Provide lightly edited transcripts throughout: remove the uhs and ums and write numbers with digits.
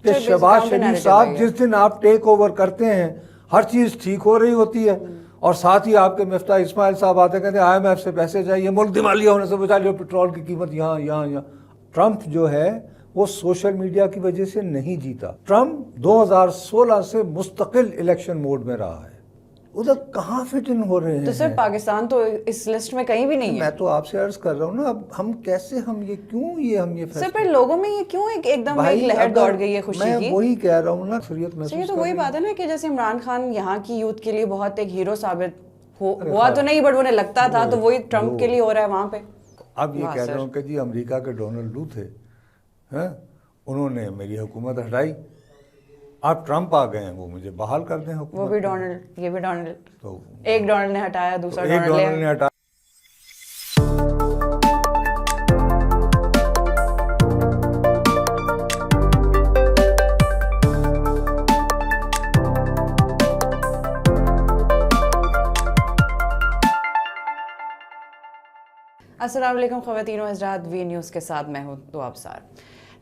کہ شہباز شریف صاحب جس دن آپ ٹیک اوور کرتے ہیں ہر چیز ٹھیک ہو رہی ہوتی ہے، اور ساتھ ہی آپ کے مفتاح اسماعیل صاحب آتے کہتے ہیں IMF سے پیسے چاہیے، ملک دیوالیہ ہونے سے بچا لو، پیٹرول کی قیمت یہاں۔ ٹرمپ جو ہے وہ سوشل میڈیا کی وجہ سے نہیں جیتا، ٹرمپ 2016 سے مستقل الیکشن موڈ میں رہا ہے، ادھر کہاں فٹ ان ہو رہے ہیں؟ تو سر پاکستان تو اس لسٹ میں کہیں بھی نہیں ہے۔ میں تو آپ سے عرض کر رہا ہوں نا، اب ہم کیسے یہ سر پر لوگوں میں یہ کیوں ایک دم ایک لہر دوڑ گئی ہے خوشی کی؟ میں وہی کہہ رہا ہوں نا، اکثریت محسوس یہ تو وہی بات ہے نا کہ جیسے عمران خان یہاں کی یوتھ کے لیے بہت ایک ہیرو ثابت ہوا تو نہیں، بٹ انہیں لگتا تھا، تو وہی ٹرمپ کے لیے ہو رہا ہے وہاں پہ۔ اب یہ کہہ رہا ہوں کہ جی امریکہ کے ڈونلڈ لو تھے، انہوں نے میری حکومت ہٹائی، آپ ٹرمپ آ گئے ہیں، وہ مجھے بحال کر دیں حکومت۔ وہ بھی ڈونلڈ، یہ بھی ڈونلڈ، تو ایک ڈونلڈ نے ہٹایا، دوسرا ایک ڈونلڈ نے ہٹایا۔ السلام علیکم خواتین و حضرات، وی نیوز کے ساتھ میں ہوں تو ابصار۔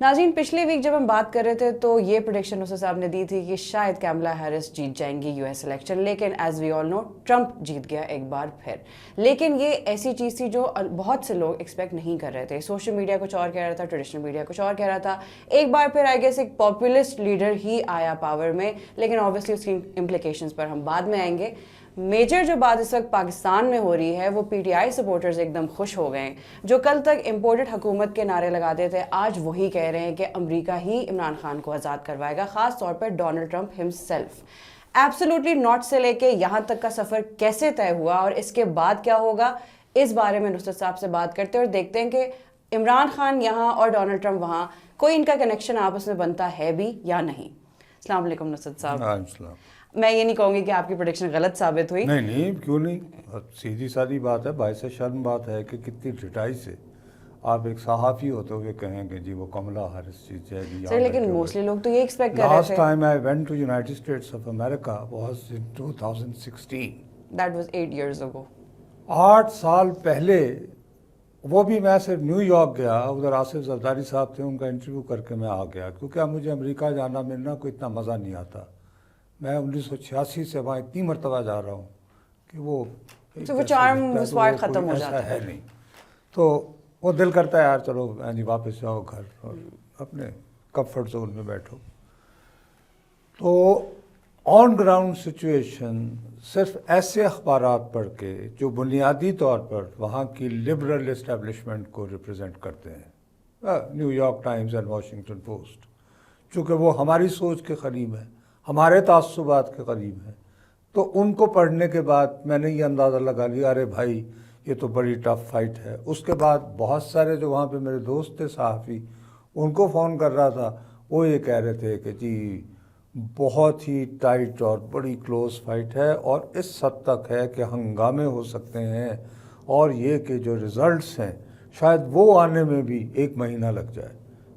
ناظرین، پچھلے ویک جب ہم بات کر رہے تھے تو یہ پریڈکشن نصر صاحب نے دی تھی کہ شاید کیملا ہیرس جیت جائیں گی US الیکشن، لیکن as we all know Trump جیت گیا ایک بار پھر۔ لیکن یہ ایسی چیز تھی جو بہت سے لوگ ایکسپیکٹ نہیں کر رہے تھے، سوشل میڈیا کچھ اور کہہ رہا تھا، ٹریڈیشنل میڈیا کچھ اور کہہ رہا تھا، ایک بار پھر آئی گیس ایک پاپولسٹ لیڈر ہی آیا پاور میں، لیکن آبویسلی اس کی امپلیکیشنز پر ہم بعد میں آئیں گے۔ میجر جو بات اس وقت پاکستان میں ہو رہی ہے وہ PTI سپورٹرز ایک دم خوش ہو گئے، جو کل تک امپورٹڈ حکومت کے نعرے لگاتے تھے، آج وہی کہہ رہے ہیں کہ امریکہ ہی عمران خان کو آزاد کروائے گا، خاص طور پر Donald Trump himself. Absolutely not سے لے کے یہاں تک کا سفر کیسے طے ہوا اور اس کے بعد کیا ہوگا، اس بارے میں نصرت صاحب سے بات کرتے ہیں اور دیکھتے ہیں کہ عمران خان یہاں اور ڈونلڈ ٹرمپ وہاں، کوئی ان کا کنیکشن آپس میں بنتا ہے بھی یا نہیں۔ السلام علیکم نصرت صاحب۔ میں یہ نہیں کہوں گی کہ آپ کی پریڈکشن غلط ثابت ہوئی۔ نہیں، کیوں نہیں، سیدھی سادی بات ہے، باعث شرم بات ہے کہ کتنی ڈٹائی سے آپ ایک صحافی ہوتے ہوئے کہیں کہ جی وہ کملا ہیرس جیت جائے گی۔ سر لیکن موسٹلی لوگ تو یہ ایکسپیکٹ کر رہے تھے۔ Last time I went to United States of America was in 2016۔ That was 8 years ago۔ 8 سال پہلے، وہ بھی میں صرف نیو یارک گیا، ادھر آصف زرداری صاحب تھے، ان کا انٹرویو کر کے میں آ گیا، کیونکہ اب مجھے امریکہ جانا ملنا کوئی اتنا مزہ نہیں آتا۔ میں 1986 سے وہاں اتنی مرتبہ جا رہا ہوں کہ وہ چارم اسپاٹ ختم ہو جاتا ہے نہیں، تو وہ دل کرتا ہے یار چلو جی واپس جاؤ گھر اور اپنے کمفرٹ زون میں بیٹھو۔ تو آن گراؤنڈ سچویشن صرف ایسے اخبارات پڑھ کے جو بنیادی طور پر وہاں کی لبرل اسٹیبلشمنٹ کو ریپرزینٹ کرتے ہیں، new York Times and Washington post, چونکہ وہ ہماری سوچ کے قریب ہے، ہمارے تعصبات کے قریب ہیں، تو ان کو پڑھنے کے بعد میں نے یہ اندازہ لگا لیا ارے بھائی یہ تو بڑی ٹف فائٹ ہے۔ اس کے بعد بہت سارے جو وہاں پہ میرے دوست تھے صحافی، ان کو فون کر رہا تھا، وہ یہ کہہ رہے تھے کہ جی بہت ہی ٹائٹ اور بڑی کلوز فائٹ ہے، اور اس حد تک ہے کہ ہنگامے ہو سکتے ہیں، اور یہ کہ جو ریزلٹس ہیں شاید وہ آنے میں بھی 1 مہینہ لگ جائے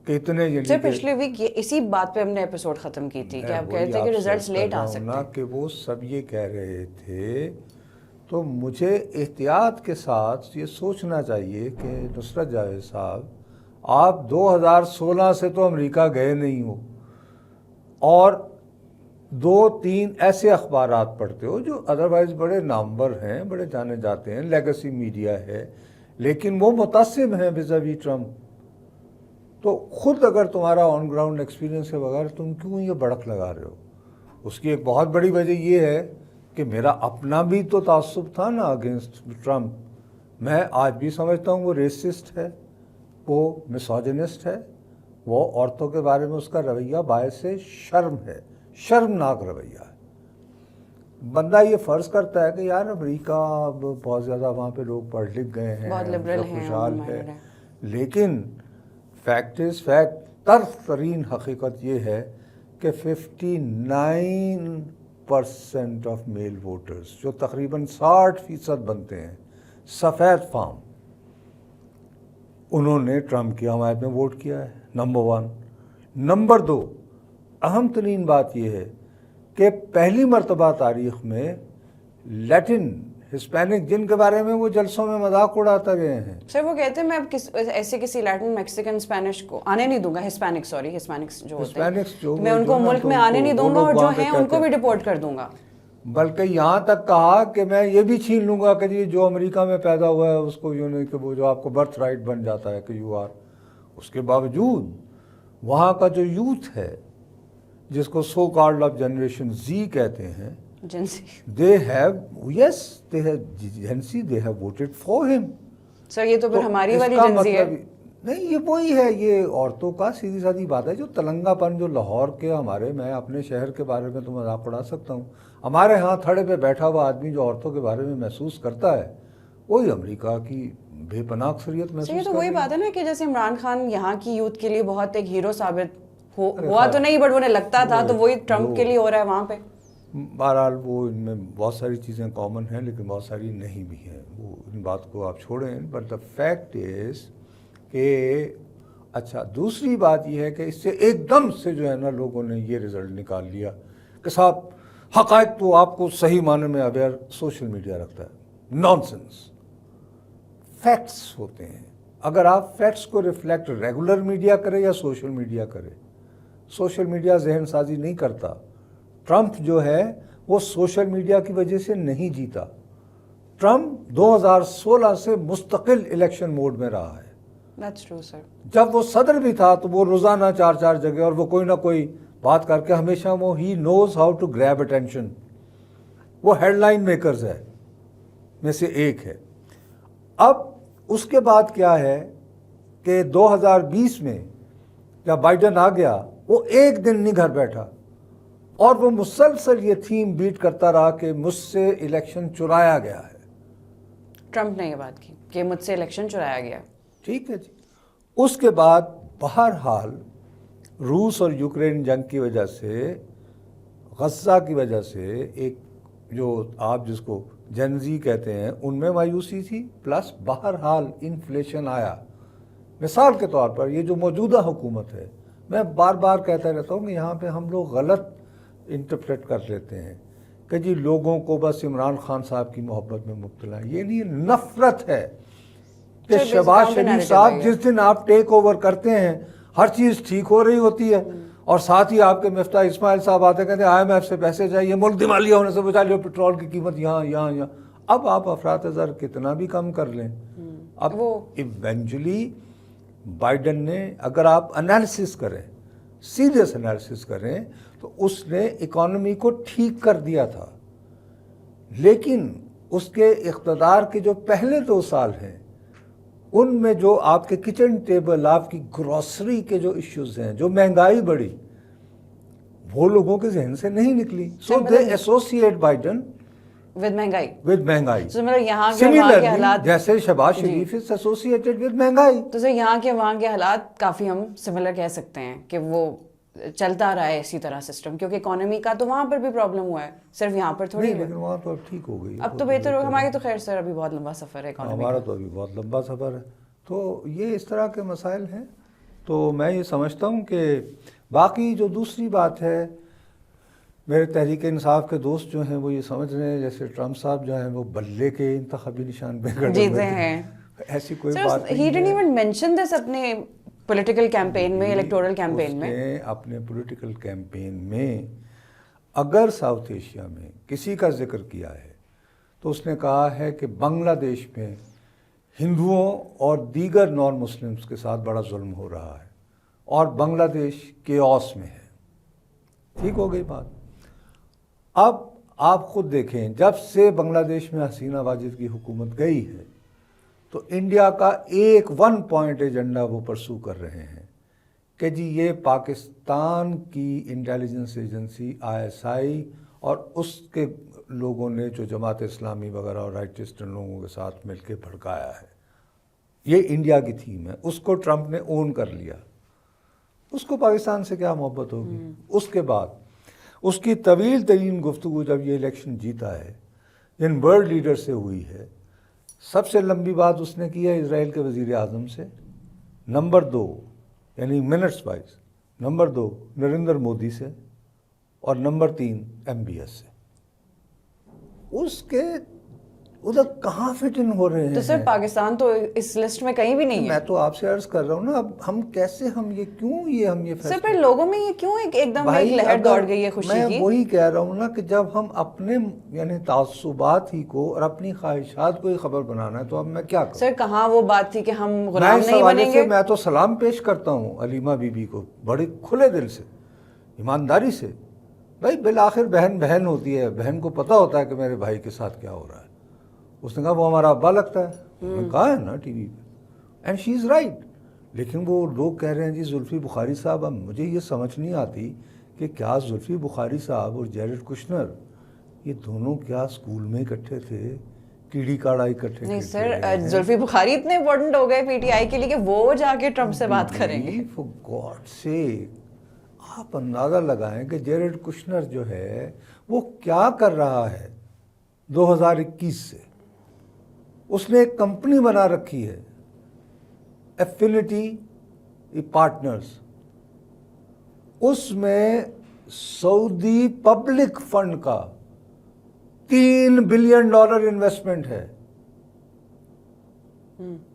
کہ اتنے۔ سر پچھلے ویک اسی بات پہ ہم نے ایپیسوڈ ختم کی تھی کہ آپ کہتے تھے کہ ریزلٹس لیٹ آ سکتے ہیں، کہ وہ سب یہ کہہ رہے تھے، تو مجھے احتیاط کے ساتھ یہ سوچنا چاہیے کہ نصرت جاوید صاحب، آپ 2016 سے تو امریکہ گئے نہیں ہو، اور 2-3 ایسے اخبارات پڑھتے ہو جو ادروائز بڑے نامور ہیں، بڑے جانے جاتے ہیں، لیگسی میڈیا ہے، لیکن وہ متعصب ہیں ویزاوی ٹرمپ۔ تو خود اگر تمہارا آن گراؤنڈ ایکسپیرینس کے بغیر تم کیوں یہ بڑک لگا رہے ہو؟ اس کی ایک بہت بڑی وجہ یہ ہے کہ میرا اپنا بھی تو تعصب تھا نا اگینسٹ ٹرمپ۔ میں آج بھی سمجھتا ہوں وہ ریسسٹ ہے، وہ مسوجنسٹ ہے، وہ عورتوں کے بارے میں اس کا رویہ باعث شرم ہے، شرمناک رویہ ہے۔ بندہ یہ فرض کرتا ہے کہ یار امریکہ بہت زیادہ وہاں پہ لوگ پڑھ لکھ گئے ہیں، بہت لبرل ہیں، خوشحال ہے، لیکن فیکٹ از فیکٹ، تلخ ترین حقیقت یہ ہے کہ 59% آف میل ووٹرز، جو تقریباً 60% بنتے ہیں، سفید فام، انہوں نے ٹرمپ کی حمایت میں ووٹ کیا ہے، نمبر 1۔ نمبر 2، اہم ترین بات یہ ہے کہ پہلی مرتبہ تاریخ میں لیٹن ہسپینک جن کے بارے میں وہ جلسوں میں مذاق اڑاتے گئے ہیں. سر وہ کہتے ہیں میں اب ایسے کسی لیٹن میکسیکن اسپینش کو آنے نہیں دوں گا, ہسپینکس جو ہوتے ہیں میں ان کو ملک میں آنے نہیں دوں گا, اور جو ہیں ان کو بھی ڈپورٹ کر دوں گا. بلکہ یہاں تک کہا کہ میں یہ بھی چھین لوں گا کہ جو امریکہ میں پیدا ہوا ہے اس کو یوں نہیں کہ وہ جو آپ کو برتھ رائٹ بن جاتا ہے کہ یو آر. اس کے باوجود وہاں کا جو یوتھ ہے جس کو so called of generation Z کہتے ہیں, they have voted for him. سر یہ تو پھر ہماری والی جنسی ہے. نہیں, یہ وہی ہے, یہ عورتوں کا سیدھی سادھی بات ہے جو تلنگا پن جو لاہور کے ہمارے, میں اپنے شہر کے بارے میں تو مذاق اڑا سکتا ہوں, ہمارے ہاں تھڑے پہ بیٹھا ہوا آدمی جو عورتوں کے بارے میں محسوس کرتا ہے وہی امریکہ کی بے پناہ اکثریت محسوس کرتا ہے. تو وہی بات ہے نا کہ جیسے عمران خان یہاں کی یوتھ کے لیے بہت ایک ہیرو ثابت ہوا تو نہیں, بٹ انہیں لگتا تھا, تو وہی ٹرمپ کے لیے ہو رہا ہے وہاں پہ. بہرحال وہ ان میں بہت ساری چیزیں کامن ہیں لیکن بہت ساری نہیں بھی ہیں, وہ ان بات کو آپ چھوڑیں. بٹ دا فیکٹ از کہ اچھا دوسری بات یہ ہے کہ اس سے ایک دم سے جو ہے نا لوگوں نے یہ رزلٹ نکال لیا کہ صاحب حقائق تو آپ کو صحیح معنی میں اویئر سوشل میڈیا رکھتا ہے. نان سینس. فیکٹس ہوتے ہیں, اگر آپ فیکٹس کو ریفلیکٹ ریگولر میڈیا کرے یا سوشل میڈیا کرے, سوشل میڈیا ذہن سازی نہیں کرتا. ٹرمپ جو ہے وہ سوشل میڈیا کی وجہ سے نہیں جیتا. ٹرمپ 2016 سے مستقل الیکشن موڈ میں رہا ہے. That's true, sir. جب وہ صدر بھی تھا تو وہ روزانہ 4 جگہ اور وہ کوئی نہ کوئی بات کر کے ہمیشہ وہ ہی knows how to grab attention. وہ ہیڈ لائن میکرز ہے میں سے ایک ہے. اب اس کے بعد کیا ہے کہ 2020 میں جب بائیڈن آ گیا وہ ایک دن نہیں گھر بیٹھا اور وہ مسلسل یہ تھیم بیٹ کرتا رہا کہ مجھ سے الیکشن چرایا گیا ہے. ٹرمپ نے یہ بات کی کہ مجھ سے الیکشن چرایا گیا. ٹھیک ہے جی. اس کے بعد بہرحال روس اور یوکرین جنگ کی وجہ سے, غزہ کی وجہ سے ایک جو آپ جس کو جنزی کہتے ہیں ان میں مایوسی تھی, پلس بہرحال انفلیشن آیا. مثال کے طور پر یہ جو موجودہ حکومت ہے, میں بار بار کہتا رہتا ہوں کہ یہاں پہ ہم لوگ غلط انٹرپریٹ کر لیتے ہیں کہ جی لوگوں کو بس عمران خان صاحب کی محبت میں مبتلا ہے. یہ نہیں, نفرت ہے کہ شہباز شریف صاحب جس دن آپ ٹیک اوور کرتے ہیں ہر چیز ٹھیک ہو رہی ہوتی ہے اور ساتھ ہی آپ کے مفتاح اسماعیل صاحب آتے کہتے ہیں IMF سے پیسے چاہیے, ملک دیوالیہ ہونے سے بچا لو, پیٹرول کی قیمت یہاں. اب آپ افراط زر کتنا بھی کم کر لیں, اب ایونچولی بائیڈن نے, اگر آپ انالیسس کریں, سیریس انالیسس کریں, تو اس نے اکانومی کو ٹھیک کر دیا تھا. لیکن اس کے اقتدار کے جو پہلے 2 سال ہیں ان میں جو آپ کے کچن ٹیبل, آپ کی گروسری کے جو ایشوز ہیں, جو مہنگائی بڑھی, وہ لوگوں کے ذہن سے نہیں نکلی. سو دے ایسوسیٹ بائیڈن ود مہنگائی. سملرلی جیسے شہباز شریف از ایسوسیٹڈ ود مہنگائی. تو سر یہاں کے وہاں کے حالات کافی ہم سملر کہہ سکتے ہیں کہ وہ چلتا رہا ہے اسی طرح سسٹم, کیونکہ اکانومی کا تو وہاں پر بھی پرابلم ہوا ہے, صرف یہاں پر تھوڑی. لیکن وہاں تو اب ٹھیک ہو گئی, اب تو بہتر ہو. ہماری تو خیر سر ابھی بہت لمبا سفر ہے اکانومی, ہمارا تو ابھی بہت لمبا سفر ہے. تو یہ اس طرح کے مسائل ہیں. تو میں یہ سمجھتا ہوں کہ باقی جو دوسری بات ہے, میرے تحریک انصاف کے دوست جو ہیں وہ یہ سمجھ رہے ہیں جیسے ٹرمپ صاحب جو ہیں وہ بلے کے انتخابی نشان پہ جیتے ہیں. ایسی کوئی بات نہیں. He didn't even mention this اپنے پولیٹیکل کیمپین میں, الیکٹورل کیمپین میں. اس نے اپنے پولیٹیکل کیمپین میں اگر ساؤتھ ایشیا میں کسی کا ذکر کیا ہے تو اس نے کہا ہے کہ بنگلہ دیش میں ہندوؤں اور دیگر نان مسلمز کے ساتھ بڑا ظلم ہو رہا ہے اور بنگلہ دیش کیوس میں ہے. ٹھیک ہو گئی بات. اب آپ خود دیکھیں, جب سے بنگلہ دیش میں حسینہ واجد کی حکومت گئی ہے تو انڈیا کا ایک 1 پوائنٹ ایجنڈا وہ پرسو کر رہے ہیں کہ جی یہ پاکستان کی انٹیلیجنس ایجنسی ISI اور اس کے لوگوں نے جو جماعت اسلامی وغیرہ اور رائٹسٹ لوگوں کے ساتھ مل کے بھڑکایا ہے. یہ انڈیا کی تھیم ہے, اس کو ٹرمپ نے اون کر لیا. اس کو پاکستان سے کیا محبت ہوگی. اس کے بعد اس کی طویل ترین گفتگو جب یہ الیکشن جیتا ہے جن ورلڈ لیڈر سے ہوئی ہے, سب سے لمبی بات اس نے کی ہے اسرائیل کے وزیر اعظم سے, نمبر 2 یعنی minutes wise, number 2 Narendra Modi سے, اور نمبر 3 MBS سے. ادھر کہاں فٹ ان ہو رہے ہیں؟ تو سر پاکستان تو اس لسٹ میں کہیں بھی نہیں ہے. میں تو آپ سے عرض کر رہا ہوں نا، اب ہم کیسے ہم یہ سر پھر لوگوں میں یہ کیوں ایک دم ایک لہر دوڑ گئی ہے خوشی کی؟ میں وہی کہہ رہا ہوں نا کہ جب ہم اپنے یعنی تعصبات ہی کو اور اپنی خواہشات کو ہی خبر بنانا ہے تو اب میں کیا کروں؟ سر کہاں وہ بات تھی کہ ہم غلام نہیں بنیں گے؟ میں تو سلام پیش کرتا ہوں علیمہ بی بی کو بڑے کھلے دل سے، ایمانداری سے. بھائی بالآخر بہن بہن ہوتی ہے، بہن کو پتہ ہوتا ہے کہ میرے بھائی کے ساتھ کیا ہو رہا ہے. اس نے کہا وہ ہمارا ابا لگتا ہے. میں نے کہا ہے نا ٹی وی پہ، اینڈ شی از رائٹ. لیکن وہ لوگ کہہ رہے ہیں جی زلفی بخاری صاحب، اب مجھے یہ سمجھ نہیں آتی کہ کیا زلفی بخاری صاحب اور جیرڈ کشنر یہ دونوں کیا اسکول میں اکٹھے تھے، کیڑی کاڑا اکٹھے؟ نہیں سر، زلفی بخاری اتنے امپورٹنٹ ہو گئے پی ٹی آئی کے لیے کہ وہ جا کے ٹرمپ سے بات کریں گے. فار گاڈ سیک، آپ اندازہ لگائیں کہ جیرڈ کشنر جو ہے وہ کیا کر رہا ہے 2021 سے. اس نے ایک کمپنی بنا رکھی ہے، ایفینٹی پارٹنرز. اس میں سعودی پبلک فنڈ کا $3 بلین انویسٹمنٹ ہے.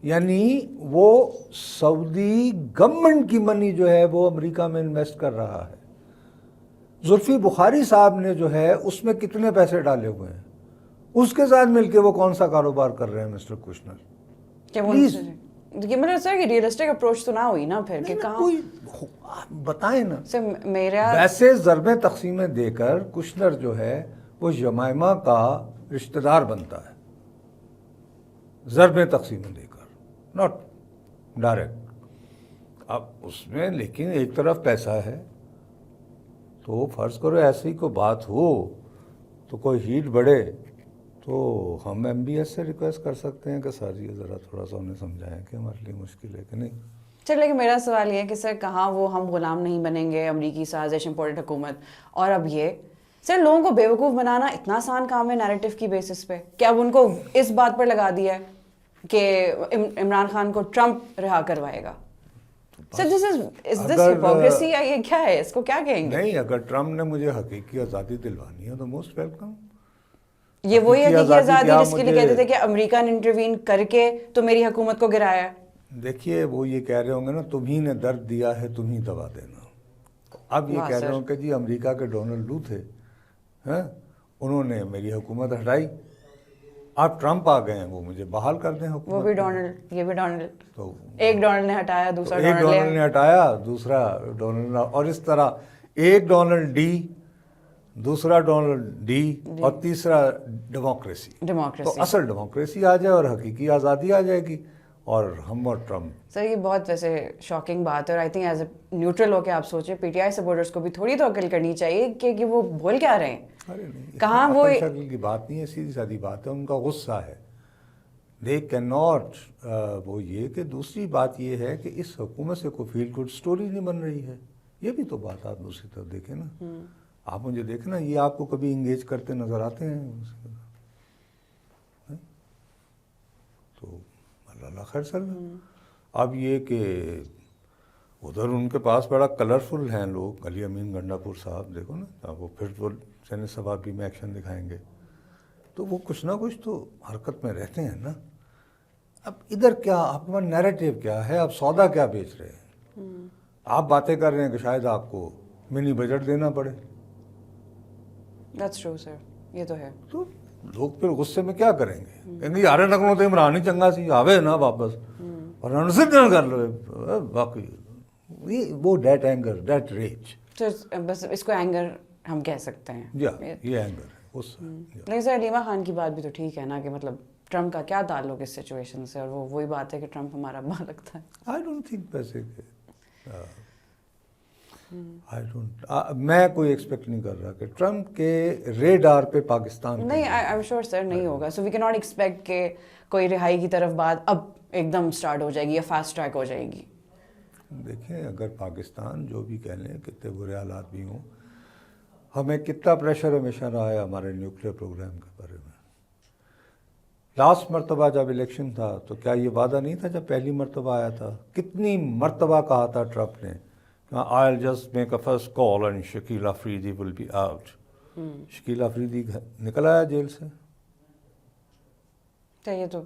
یعنی وہ سعودی گورنمنٹ کی منی جو ہے وہ امریکہ میں انویسٹ کر رہا ہے. زلفی بخاری صاحب نے جو ہے اس میں کتنے پیسے ڈالے ہوئے ہیں، اس کے ساتھ مل کے وہ کون سا کاروبار کر رہے ہیں مسٹر کشنر؟ پلیز مطلب سر یہ ریئلسٹک اپروچ تو نہ ہوئی نا پھر کہ کہاں کوئی بتائیں نا. سر میرا ویسے ضربیں تقسیمیں دے کر کشنر جو ہے وہ یمائمہ کا رشتہ دار بنتا ہے، ضربیں تقسیمیں دے کر، ناٹ ڈائریکٹ. اب اس میں لیکن ایک طرف پیسہ ہے تو فرض کرو ایسی ہی کوئی بات ہو تو کوئی ہیٹ بڑھے تو ہم ایم بی ایس سے ریکویسٹ کر سکتے ہیں کہ سر یہ ذرا تھوڑا سا انہیں سمجھائیں کہ ہمارے لیے مشکل ہے کہ نہیں. چل لیکن میرا سوال یہ ہے کہ سر کہاں وہ ہم غلام نہیں بنیں گے، امریکی سازش، امپورٹڈ حکومت. اور اب یہ سر لوگوں کو بیوقوف بنانا اتنا آسان کام ہے نیریٹو کی بیسس پہ کہ اب ان کو اس بات پر لگا دیا ہے کہ عمران خان کو ٹرمپ رہا کروائے گا. سر از دس ہپوکریسی یا یہ کیا ہے، اس کو کیا کہیں گے؟ نہیں، اگر ٹرمپ نے مجھے حقیقی آزادی دلوانی ہے تو موسٹ ویلکم. یہ وہی حقیقی آزادی جس کے لیے کہتے تھے کہ امریکہ نے انٹروین کر کے تو میری حکومت کو گرایا. دیکھیے وہ یہ کہہ رہے ہوں گے نا تمہیں نے درد دیا ہے تمہیں دوا دینا. اب یہ کہہ رہے ہوں کہ جی امریکہ کے ڈونلڈ لو تھے، انہوں نے میری حکومت ہٹائی، اب ٹرمپ آ گئے ہیں وہ مجھے بحال کر دیں حکومت. وہ بھی ڈونلڈ، یہ بھی ڈونلڈ، تو ایک ڈونلڈ نے ہٹایا دوسرا ایک ڈونلڈ نے ہٹایا دوسرا ڈونلڈ، اور اس طرح ایک ڈونلڈ ڈی، دوسرا ڈونلڈ ڈی، اور تیسرا ڈیموکریسی. تو اصل ڈیموکریسی آ جائے اور حقیقی آزادی آ جائے گی اور ہم اور ٹرمپ. سر یہ بہت ویسے شاکنگ بات ہے اور I think as a neutral ہو کے آپ سوچیں پی ٹی آئی سپورٹرس کو بھی تھوڑی تو عقل کرنی چاہیے کہ وہ بول کیا رہے ہیں. ارے نہیں، کہاں وہ شکل کی بات نہیں ہے، سیدھی سادھی بات ہے، ان کا غصہ ہے. They can not. وہ یہ کہ دوسری بات یہ ہے کہ اس حکومت سے کوئی فیل گڈ سٹوری نہیں بن رہی ہے. یہ بھی تو بات آپ دوسری طرف دیکھیں نا. آپ مجھے دیکھیں نا، یہ آپ کو کبھی انگیج کرتے نظر آتے ہیں؟ تو اللہ خیر سر. اب یہ کہ ادھر ان کے پاس بڑا کلرفل ہیں لوگ، علی امین گنڈا پور صاحب، دیکھو نا وہ پھر وہ سینٹ ثوابی میں ایکشن دکھائیں گے تو وہ کچھ نہ کچھ تو حرکت میں رہتے ہیں نا. اب ادھر کیا آپ کا نیریٹو کیا ہے، آپ سودا کیا بیچ رہے ہیں؟ آپ باتیں کر رہے ہیں کہ شاید آپ کو منی بجٹ دینا پڑے. That's true sir، یہ تو ہے. تو لوگ پھر غصے میں کیا کریں گے، کہیں گے یار نکلو تو عمران ہی چنگا سی آوے نا واپس اور انسر کر لو. باقی وہ ڈیٹ اینگر، ڈیٹ ریج، بس اس کو اینگر ہم کہہ سکتے ہیں. یہ اینگر ہے اس. لیکن سر علیمہ خان کی بات بھی تو ٹھیک ہے نا کہ مطلب ٹرمپ کا کیا تعلق اس سچویشن سے، اور وہ وہی بات ہے کہ ٹرمپ ہمارا ابا لگتا ہے. آئی ڈونٹ تھنک ویسے میں کوئی ایکسپیکٹ نہیں کر رہا کہ ٹرمپ کے ریڈار پہ پاکستان نہیں. آئی ایم شیور سر نہیں ہوگا. سو وی کی ناٹ ایکسپیکٹ کہ کوئی رہائی کی طرف بات اب ایک دم اسٹارٹ ہو جائے گی یا فاسٹ ٹریک ہو جائے گی. دیکھیں اگر پاکستان جو بھی کہہ لیں کتنے برے حالات بھی ہوں، ہمیں کتنا پریشر ہمیشہ رہا ہے ہمارے نیوکلیر پروگرام کے بارے میں. لاسٹ مرتبہ جب الیکشن تھا تو کیا یہ وعدہ نہیں تھا جب پہلی مرتبہ آیا تھا؟ کتنی مرتبہ کہا تھا ٹرمپ نے I'll just make a first call and Shakeel Afridi will be out. Shakeel Afridi نکل آیا جیل سے. یہ تو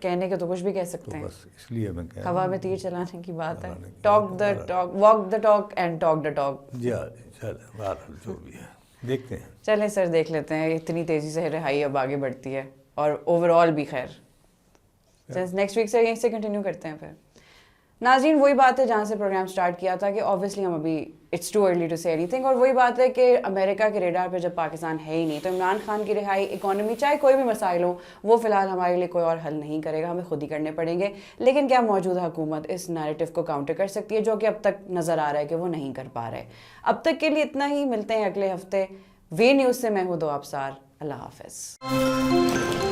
کہنے کے تو کچھ بھی کہہ سکتے ہیں، بس اس لیے میں کہہ ہوا میں تیر چلانے کی بات ہے. Talk the talk, walk the talk and talk the talk. جی ہاں چلیں بہرحال جو بھی ہے دیکھتے ہیں. چلیں سر دیکھ لیتے ہیں اتنی تیزی سے رہائی اب آگے بڑھتی ہے اور اوور آل بھی خیر. نیکسٹ ویک سے یہیں سے کنٹینیو کرتے ہیں پھر. ناظرین وہی بات ہے جہاں سے پروگرام سٹارٹ کیا تھا کہ اوبویسلی ہم ابھی اٹس ٹو ارلی ٹو سے اینی تھنگ، اور وہی بات ہے کہ امریکہ کے ریڈار پہ جب پاکستان ہے ہی نہیں تو عمران خان کی رہائی، اکانومی، چاہے کوئی بھی مسائل ہوں وہ فی الحال ہمارے لیے کوئی اور حل نہیں کرے گا، ہمیں خود ہی کرنے پڑیں گے. لیکن کیا موجودہ حکومت اس نیریٹو کو کاؤنٹر کر سکتی ہے جو کہ اب تک نظر آ رہا ہے کہ وہ نہیں کر پا رہے. اب تک کے لیے اتنا ہی، ملتے ہیں اگلے ہفتے. وے نیوز سے میں ہوں دو ابصار. اللہ حافظ.